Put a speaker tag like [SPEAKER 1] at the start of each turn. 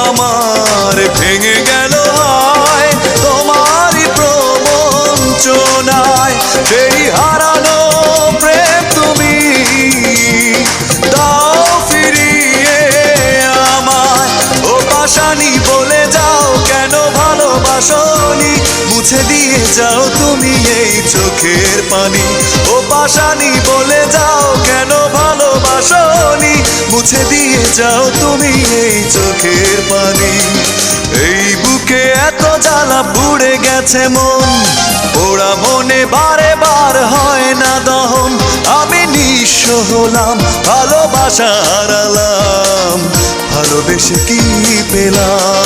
[SPEAKER 1] আমার ভেঙে গেল হায় তোমারই প্রবঞ্চনায়। সেই হারানো প্রেম তুমি দাও ফিরিয়ে আমায়। ও পাশানি বলে যাও কেন ভালোবাসনি, মুছে দিয়ে যাও তুমি এই চোখের পানি। ও পাশানি বলে যাও কেন ভালোবাসনি, মুছে দিয়ে যাও তুমি এই চোখের পানি। এই বুকে এত জ্বালা পুড়ে গেছে মন, পোড়া মনে বারে বার হয় না দহন। আমি নিঃস্ব হলাম, ভালোবাসা হারালাম, ভালোবেসে কি পেলাম।